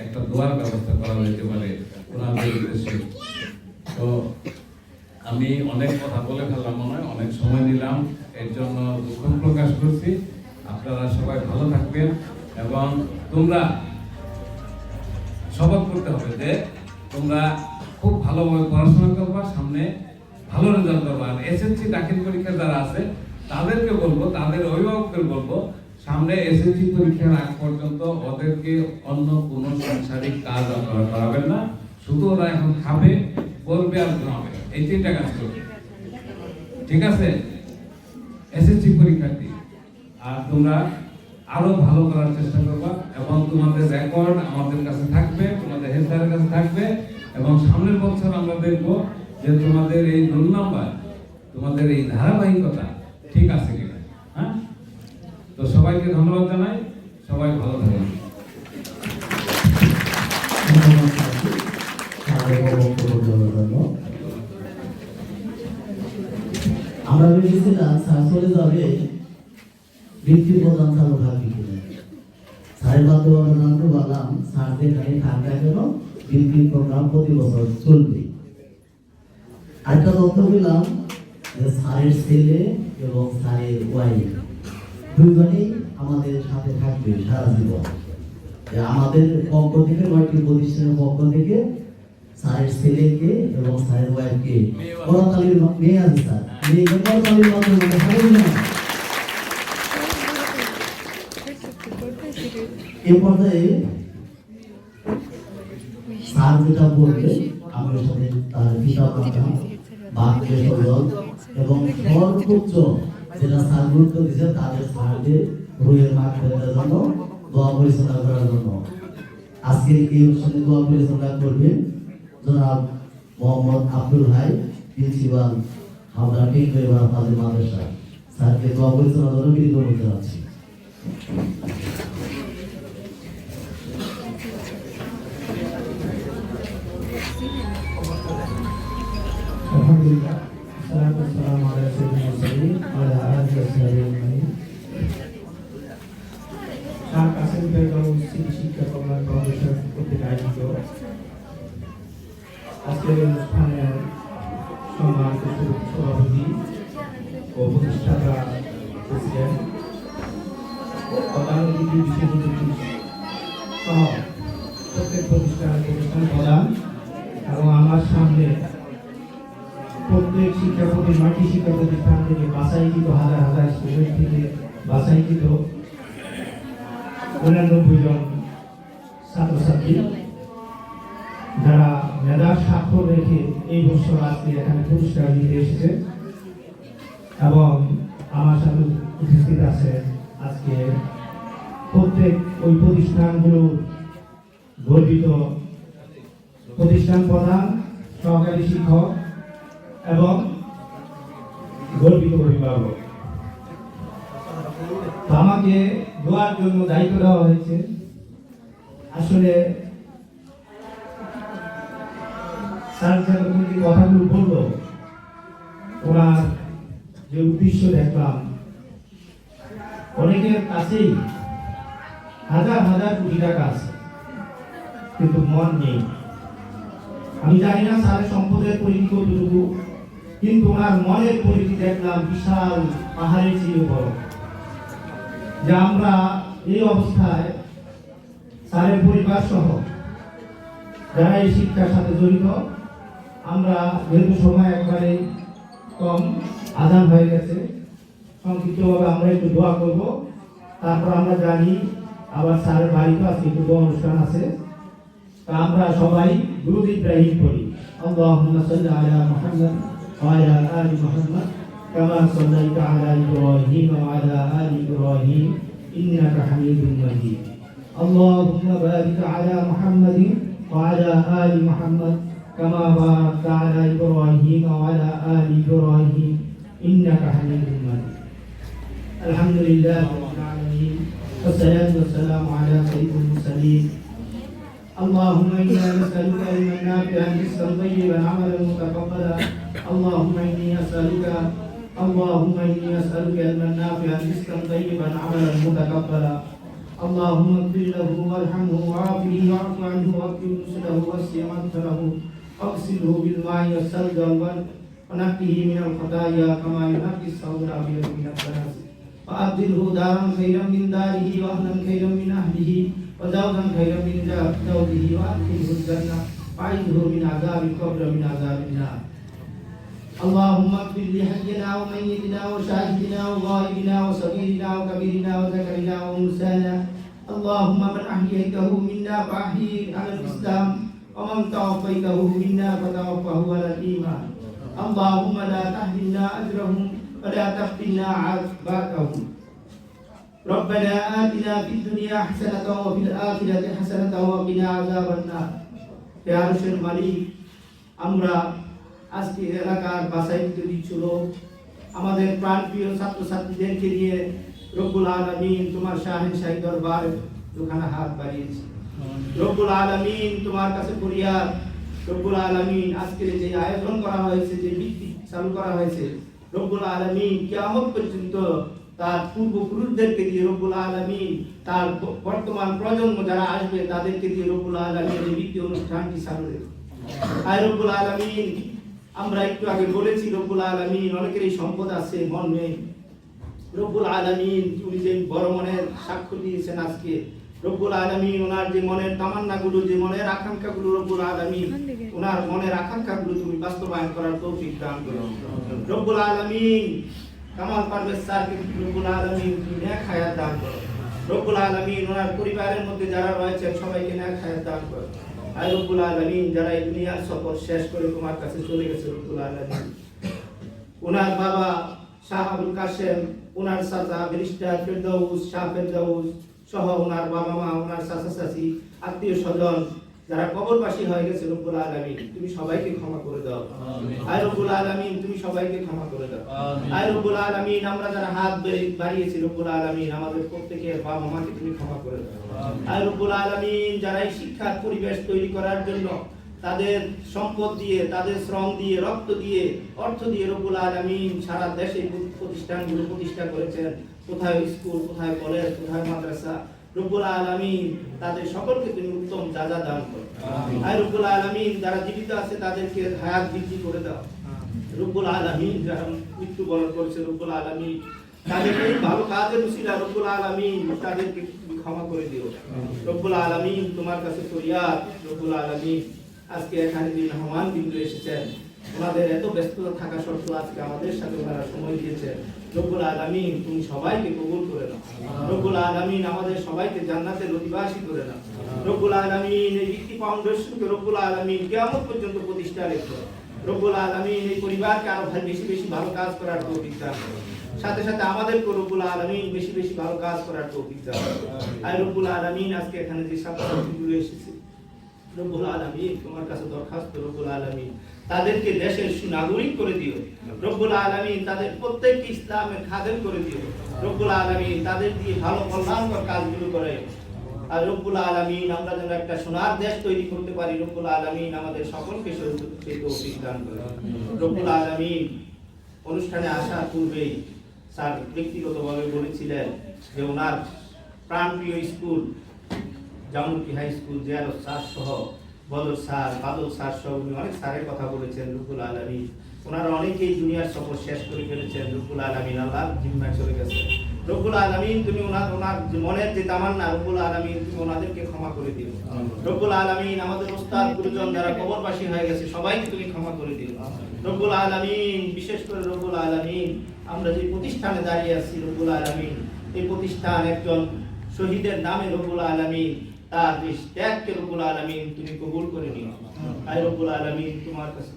একটা দোয়ার ব্যবস্থা করা যেতে পারে ওনাদের উদ্দেশ্যে। তো আমি অনেক কথা বলে ফেললাম, মনে হয় অনেক সময় নিলাম, এর জন্য দুঃখ প্রকাশ করছি। আপনারা সবাই ভালো থাকবেন এবং তোমরা শপথ করতে হবে যে তোমরা খুব ভালোভাবে পড়াশোনা করবা, সামনে ভালো রেজাল্ট করবা। আর এসএসসি দাখিল পরীক্ষা যারা আছে তাদেরকে বলবো, তাদের অভিভাবকদের বলবো, সামনে এসএসসি পরীক্ষার আগ পর্যন্ত ওদেরকে অন্য কোনো সাংসারিক কাজ আপনারা করাবেন না। শুধু ওরা এখন খাবে, পড়বে আর ঘুমাবে, এই 3টা কাজ করবে, ঠিক আছে? এসএসসি পরীক্ষার্থী, আর তোমরা আরো ভালো করার চেষ্টা করবা এবং তোমাদের রেকর্ড আমাদের কাছে থাকবে, তোমাদের হেড স্যারের কাছে থাকবে এবং সামনের বছর আমরা দেখবো যে তোমাদের এই রোল নাম্বার তোমাদের এই ধারাবাহিকতা ঠিক আছে কিনা। হ্যাঁ, তো সবাইকে ধন্যবাদ জানাই, সবাই ভালো থাকবেন। আমরা ভেবেছিলাম স্যার চলে যাবে, বৃত্তি প্রদান চালু থাকবে কিনা। স্যারের মাধ্যমে জানতে পারলাম স্যার যেখানে থাকা কেন বৃত্তি প্রোগ্রাম প্রতি বছর চলবে। আরেকটা তথ্য পেলাম যে স্যারের ছেলে এবং স্যারের ওয়াইফ দুজনেই আমাদের সাথে থাকবে সারা জীবন। আমাদের পক্ষ থেকে ৯টি প্রতিষ্ঠানের পক্ষ থেকে স্যারের ছেলেকে এবং স্যারের ওয়াইফকে করতালির মেয়ে আছে স্যার, মেয়েকে করতালির মাধ্যমে দেখাবেন না। এ পর্যায়ে স্যার যেটা বলবে আমার সাথে তার পিতা মাতা বাপকে স্বজন এবং সর্বোচ্চ যেটা স্যার গুরুত্ব দিচ্ছে তাদের স্যারদের রুহের মাগফিরাতের জন্য দোয়া পরিচালনা করার জন্য আজকে এই অনুষ্ঠানে দোয়া পরিচালনা করবেন জনাব মোহাম্মদ আব্দুল হাই, প্রিন্সিপাল হাওড়া কেন্দ্রীয় ফাজিল মাদ্রাসা। স্যারকে দোয়া পরিচালনার জন্য বিনীত অনুরোধ জানাচ্ছি। আলহামদুলিল্লাহ, সালাতু ওয়াসসালামু আলা সাইয়্যিদিল মুরসালিন ওয়া আলা আলিহি ওয়া সাহবিহি আজমাইন। শাহ কাসেম বেগম স্মৃতি শিক্ষা কল্যাণ ফাউন্ডেশন কর্তৃক আয়োজিত আজকের অনুষ্ঠানের সম্মানিত সভাপতি ও প্রতিষ্ঠাতা প্রেসিডেন্ট, প্রধান অতিথি, বিশেষ অতিথি সহ প্রত্যেক প্রতিষ্ঠান প্রধান এবং আমার সামনে প্রত্যেক শিক্ষা প্রতিষ্ঠান ৯টি শিক্ষা প্রতিষ্ঠান থেকে বাছাইকৃত হাজার হাজার স্টুডেন্ট থেকে বাছাইকৃত ৯৯ জন ছাত্রছাত্রী যারা মেধার স্বাক্ষর রেখে এই বছর আজকে এখানে পুরস্কার দিতে এসেছে এবং আমার সাথে উপস্থিত আছে আজকে প্রত্যেক ওই প্রতিষ্ঠানগুলোর গর্বিত প্রতিষ্ঠান প্রধান, সহকারী শিক্ষক এবং গর্বিত অভিভাবক। আমাকে দোয়ার জন্য দায়িত্ব দেওয়া হয়েছে। আসলে স্যার যে কথাগুলো বললো, ওনার যে উদ্দেশ্য দেখলাম, অনেকের কাছেই হাজার হাজার কোটি টাকা আছে কিন্তু মন নেই। আমি জানি না স্যারের সম্পদের পরিধি কতটুকু, কিন্তু ওনার মনের পরিধি দেখলাম বিশাল পাহাড়ের চেয়ে বড়। যে আমরা এই অবস্থায় স্যারের পরিবার সহ যারা এই শিক্ষার সাথে জড়িত, আমরা যেহেতু সময় একবারে কম, আজান হয়ে গেছে, সংক্ষিপ্তভাবে আমরা একটু দোয়া করব। তারপর আমরা জানি আবার স্যারের বাড়িতে আজকে একটু দোয়া অনুষ্ঠান আছে, তা আমরা সবাই দুরূদ ইব্রাহিম পড়ি। আল্লাহুম্মা সাল্লি আলা মুহাম্মাদ ওয়া আলা আলি মুহাম্মাদ কামা সাল্লাইতা আলা ইব্রাহিম ওয়া আলা আলি ইব্রাহিম ইন্নাকা হামিদুম মাজিদ। আল্লাহুম্মা বারিক আলা মুহাম্মাদিন ওয়া আলা আলি মুহাম্মাদ কামা বারাকতা আলা ইব্রাহিম ওয়া আলা আলি ইব্রাহিম ইন্নাকা হামিদুম মাজিদ। আলহামদুলিল্লাহি রাব্বিল আলামিন والصلاة والسلام على سيد المرسلين. اللهم إنا نسألك علما نافعا رزقا طيبا عملا متقبلا. اللهم إني أسألك علما نافعا رزقا طيبا عملا متقبلا. اللهم اغفر له وارحمه وعافه واعف عنه واكرم نزله واسع مدخله واغسله بالماء والثلج والبرد ونقه من الخطايا كما ينقي الثوب الأبيض من الدنس. وأبدله دارا خيرا من داره وأهلا خيرا من أهله وزوجا خيرا من زوجه وأدخله الجنة وأعذه من عذاب القبر ومن عذاب النار. اللهم اغفر لحينا وميتنا وشاهدنا وغائبنا وصغيرنا وكبيرنا وذكرنا وانثانا. اللهم من أحييته منا فأحيه على الإسلام ومن توفيته منا فتوفه على الإيمان. اللهم لا تحرمنا أجرهم ولا تفتنا عاقبتهم. ربنا آتنا في الدنيا حسنة وفي الآخرة حسنة وقنا عذاب النار. হে আরশের মালিক, আমরা আজকে এলাকার বাছাইকৃত কিছু লোক আমাদের প্রাণপ্রিয় ছাত্রছাত্রীদেরকে নিয়ে রব্বুল আলামিন তোমার শাহেনশাহী দরবার দুখানা হাত বাড়িয়েছি। রব্বুল আলামিন তোমার কাছে ফরিয়াদ, রব্বুল আলামিন আজকে যে আয়োজন করা হয়েছে, যে বৃত্তি চালু করা হয়েছে, রব্বুল আলামিন কিয়ামত পর্যন্ত তার পূর্বপুরুষদেরকে দিয়ে রব্বুল আলামিন তার বর্তমান প্রজন্ম যারা আসবে তাদেরকে দিয়ে রব্বুল আলামিন এই বৃত্তি অনুষ্ঠানটি চালু রেখে। আয় রব্বুল আলামিন, আমরা একটু আগে বলেছি রব্বুল আলামিন অনেকেরই সম্পদ আছে, মন নেই। রব্বুল আলামিন তুমি যে বড় মনের সাক্ষ্য দিয়েছেন আজকে, রব্বুল আলামিন ওনার যে মনের তামান্নাগুলো, যে মনের আকাঙ্ক্ষাগুলো, রব্বুল আলামিন ওনার মনের আকাঙ্ক্ষাগুলো তুমি বাস্তবায়ন করার তৌফিক দান করো। রব্বুল আলামিন কামাল পারভেজ স্যারকে রব্বুল আলামিন তুমি নেক হায়াত দান করো। রব্বুল আলামিন ওনার পরিবারের মধ্যে যারা রয়েছেন সবাইকে নেক হায়াত দান করো। আয় রব্বুল আলামিন যারা এই দুনিয়ার সফর শেষ করে তোমার কাছে চলে গেছে, রব্বুল আলামিন ওনার বাবা শাহ আবুল কাশেম, ওনার চাচা ব্যারিস্টার ফেরদৌস, শাহ ফেরদৌস সহ ওনার বাবা মা, ওনার চাচা চাচি, আত্মীয় স্বজন যারা কবরবাসী হয়ে গেছে, রব্বুল আলামিন তুমি সবাইকে ক্ষমা করে দাও। আয় রব্বুল আলামিন তুমি সবাইকে ক্ষমা করে দাও। আয় রব্বুল আলামিন আমরা যারা হাত বাড়িয়েছি, রব্বুল আলামিন আমাদের প্রত্যেকের বাবা মাকে তুমি ক্ষমা করে দাও। আয় রব্বুল আলামিন যারা এই শিক্ষার পরিবেশ তৈরি করার জন্য তাদের সম্পদ দিয়ে, তাদের শ্রম দিয়ে, রক্ত দিয়ে, অর্থ দিয়ে রব্বুল আলামিন সারা দেশে প্রতিষ্ঠানগুলো প্রতিষ্ঠা করেছেন, কোথায় স্কুল, কোথায় কলেজ, কোথায় মাদ্রাসা, রব্বুল আলামিন তাদের সকলকে তুমি উত্তম জাযা দান করো। আয় রব্বুল আলামিন যারা জীবিত আছে তাদেরকে হায়াত বৃদ্ধি করে দাও। রব্বুল আলামিন যারা মৃত্যুবরণ করেছে, রব্বুল আলামিন তাদেরকে ভালো কাজের উসিলা রব্বুল আলামিন তাদেরকে ক্ষমা করে দিও। রব্বুল আলামিন তোমার কাছে ফরিয়াদ, রব্বুল আলামিন আজকে এখানে যে মেহমান বিন্দু এসেছেন, ওনাদের এত ব্যস্ততা থাকা সত্ত্বেও আজকে আমাদের সাথে ওনারা সময় দিয়েছেন, রব্বুল আলামিন তুমি সবাইকে কবুল করে নাও। রব্বুল আলামিন আমাদের সবাইকে জান্নাতের অধিবাসী করে নাও। রব্বুল আলামিন এই বৃত্তি ফাউন্ডেশনকে রব্বুল আলামিন কিয়ামত পর্যন্ত প্রতিষ্ঠা রেখো। রব্বুল আলামিন এই পরিবারকে আরো বেশি বেশি ভালো কাজ করার তৌফিক দান করো। সাথে সাথে আমাদেরকে রব্বুল আলামিন বেশি বেশি ভালো কাজ করার তৌফিক দান করো। আর রব্বুল আলামিন আজকে এখানে যে ছাত্রছাত্রীগুলো এসেছে, রব্বুল আলামিন তোমার কাছে দরখাস্ত, রব্বুল আলামিন তাদেরকে দেশের সুনাগরিক করে দিও। রব্বুল আলামিন তাদের প্রত্যেককে ইসলামের খাদেম করে দিও। রব্বুল আলামিন তাদের দিয়ে ভালো কল্যাণকর কাজগুলো করে। আর রব্বুল আলামিন আমরা যেন একটা সোনার দেশ তৈরি করতে পারি, রব্বুল আলামিন আমাদের সকলকে সেই তৌফিক দান করে। রব্বুল আলামিন অনুষ্ঠানে আসার পূর্বেই স্যার ব্যক্তিগতভাবে বলেছিলেন যে ওনার প্রাণপ্রিয় স্কুল জামুকি হাই স্কুল, জিয়ারত স্যার সহ বদর স্যার, বাদল স্যার সহ উনি অনেক স্যারের কথা বলেছেন। রব্বুল আলামিন ওনারা অনেকেই দুনিয়ার সফর শেষ করে ফেলেছেন, রব্বুল আলামিন আল্লাহর জিম্মায় চলে গেছে। রব্বুল আলামিন তুমি ওনার মনের যে তামান্না, রব্বুল আলামিন তুমি ওনাদেরকে ক্ষমা করে দিও। রব্বুল আলামিন আমাদের ওস্তাদ গুরুজন যারা কবরবাসী হয়ে গেছে সবাইকে তুমি ক্ষমা করে দিও। রব্বুল আলামিন বিশেষ করে রব্বুল আলামিন আমরা যে প্রতিষ্ঠানে দাঁড়িয়ে আছি, রব্বুল আলামিন এই প্রতিষ্ঠান একজন শহীদের নামে, রব্বুল আলামিন তার ত্যাগকে রব্বুল আলামিন তুমি কবুল করে নিও। আয় রব্বুল আলামিন তোমার কাছে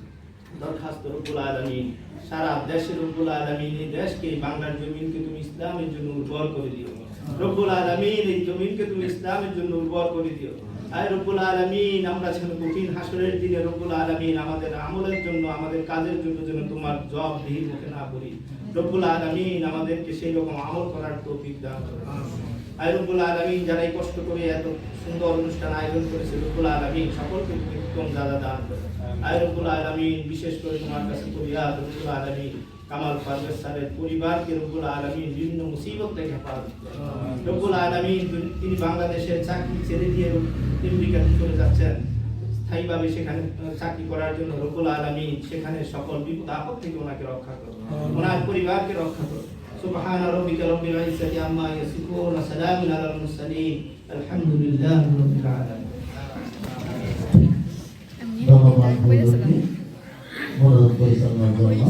দরখাস্ত, রব্বুল আলামিন সারা দেশে রব্বুল আলামিন এই দেশকে, বাংলার জমিনকে তুমি ইসলামের জন্য উর্বর করে দিও। রব্বুল আলামিন এই জমিনকে তুমি ইসলামের জন্য উর্বর করে দিও। আয় রব্বুল আলামিন আমরা যেন কঠিন হাসরের দিনে রব্বুল আলামিন আমাদের আমলের জন্য, আমাদের কাজের জন্য যেন তোমার জবাবদিহির মুখে না পড়ি, রব্বুল আলামিন আমাদেরকে সেই রকম আমল করার তৌফিক দান করো। আয় রব্বুল আলামিন যারা এই কষ্ট করে এত সুন্দর অনুষ্ঠান আয়োজন করেছে, রব্বুল আলামিন সকলকে তুমি উত্তম জাযা দান করো। আয় রব্বুল আলামিন বিশেষ করে তোমার কাছে ফরিয়াদ, রব্বুল আলামিন কামাল পারভেজ স্যারের পরিবারকে রব্বুল আলামিন বিভিন্ন মুসিবত থেকে হেফাজত করো। রব্বুল আলামিন তিনি বাংলাদেশের চাকরি ছেড়ে দিয়ে আমেরিকাতে চলে যাচ্ছেন স্থায়ীভাবে সেখানে চাকরি করার জন্য, রব্বুল আলামিন সেখানে সকল বিপদ আপদ থেকে ওনাকে রক্ষা করো, ওনার পরিবারকে রক্ষা করো। سبحان ربك رب العزة عما يصفون وسلام على المرسلين الحمد لله رب العالمين. ধন্যবাদ বন্ধুকে মনোযোগ পরিচালনার জন্য।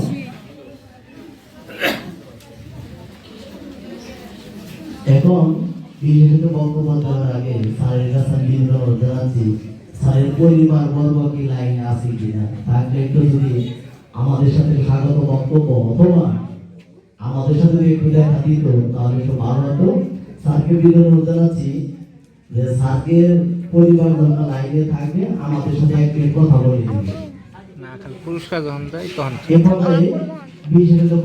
এখন বিশেষত বক্তব্য দেওয়ার আগে স্যারের কাছে বিনোদন জানাচ্ছি, স্যারের পরিবার বর্গ কি লাইনে আছে কিনা, তাকে একটু যদি আমাদের সাথে স্বাগত বক্তব্য অথবা আমাদের সাথে একটু দেখা দিত তাহলে একটু ভালো হতো। স্যারকে বিনোদন জানাচ্ছি যে স্যারকে পরিবার যখন লাইনে থাকবে আমাদের সাথে এক মিনিট কথা বলে দিবে। না খালি পুরস্কার যখন দেয় তখন এ পর্যায়ে বিশেষত